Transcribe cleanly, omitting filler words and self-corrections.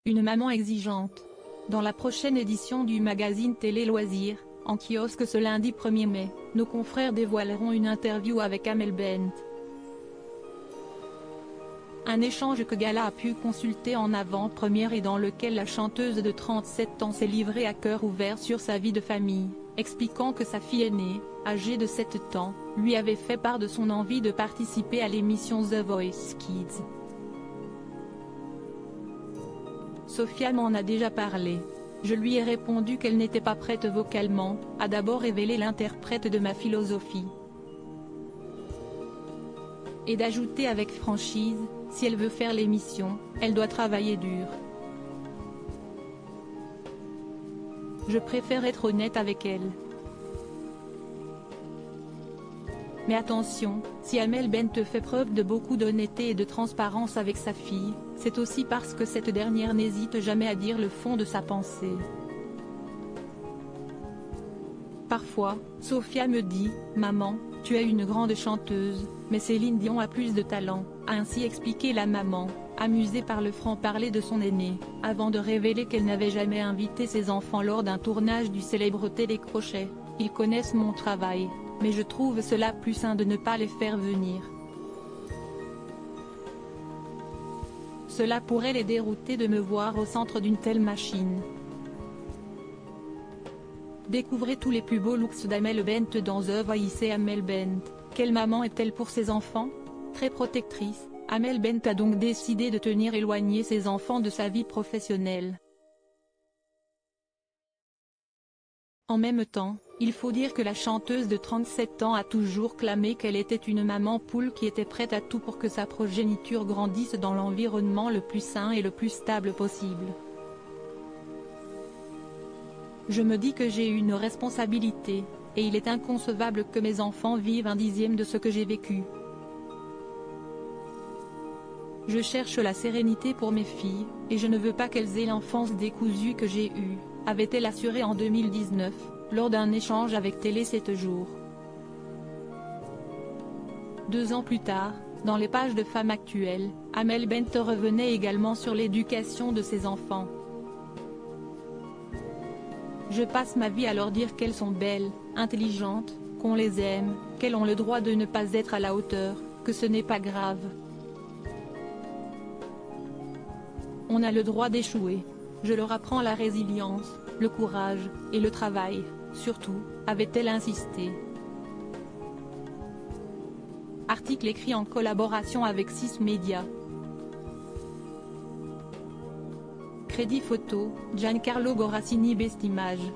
Une maman exigeante. Dans la prochaine édition du magazine Télé Loisirs, en kiosque ce lundi 1er mai, nos confrères dévoileront une interview avec Amel Bent. Un échange que Gala a pu consulter en avant-première et dans lequel la chanteuse de 37 ans s'est livrée à cœur ouvert sur sa vie de famille, expliquant que sa fille aînée, âgée de 7 ans, lui avait fait part de son envie de participer à l'émission The Voice Kids. Sophia m'en a déjà parlé. Je lui ai répondu qu'elle n'était pas prête vocalement, a d'abord révélé l'interprète de ma philosophie. Et d'ajouter avec franchise, si elle veut faire l'émission, elle doit travailler dur. Je préfère être honnête avec elle. Mais attention, si Amel Bent fait preuve de beaucoup d'honnêteté et de transparence avec sa fille, c'est aussi parce que cette dernière n'hésite jamais à dire le fond de sa pensée. Parfois, Sophia me dit « Maman, tu es une grande chanteuse, mais Céline Dion a plus de talent », a ainsi expliqué la maman, amusée par le franc-parler de son aîné, avant de révéler qu'elle n'avait jamais invité ses enfants lors d'un tournage du célèbre télécrochet. « Ils connaissent mon travail, mais je trouve cela plus sain de ne pas les faire venir. Cela pourrait les dérouter de me voir au centre d'une telle machine. » Découvrez tous les plus beaux looks d'Amel Bent dans The Voice. Amel Bent, quelle maman est-elle pour ses enfants? Très protectrice, Amel Bent a donc décidé de tenir éloigner ses enfants de sa vie professionnelle. En même temps, il faut dire que la chanteuse de 37 ans a toujours clamé qu'elle était une maman poule qui était prête à tout pour que sa progéniture grandisse dans l'environnement le plus sain et le plus stable possible. Je me dis que j'ai une responsabilité, et il est inconcevable que mes enfants vivent un dixième de ce que j'ai vécu. Je cherche la sérénité pour mes filles, et je ne veux pas qu'elles aient l'enfance décousue que j'ai eue, avait-elle assuré en 2019, lors d'un échange avec Télé 7 jours. 2 ans plus tard, dans les pages de Femmes Actuelles, Amel Bent revenait également sur l'éducation de ses enfants. Je passe ma vie à leur dire qu'elles sont belles, intelligentes, qu'on les aime, qu'elles ont le droit de ne pas être à la hauteur, que ce n'est pas grave. On a le droit d'échouer. Je leur apprends la résilience, le courage, et le travail, surtout, avait-elle insisté. Article écrit en collaboration avec 6 médias. Crédit photo, Giancarlo Gorassini. Best Image.